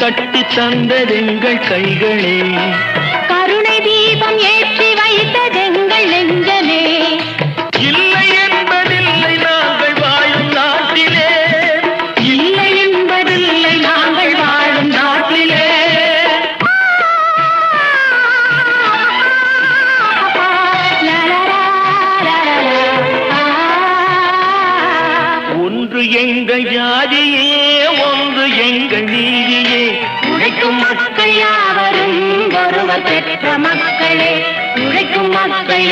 கட்டி தந்ததெங்கள் கைகளே, கருணை தீபம் ஏற்றி வைத்ததெங்கள் நெஞ்சமே. இல்லை என்பதில்லை நாங்கள் வாழும் நாட்டிலே, இல்லை என்பதில்லை நாங்கள் வாழும் நாட்டிலே. ஒன்று எங்கள் ஜாதியே, ஒன்று எங்கள் நீதியே, உழைக்கும் மக்கள் யாவரும் ஒருவர் பெற்ற மக்களே, உழைக்கும் மக்கள்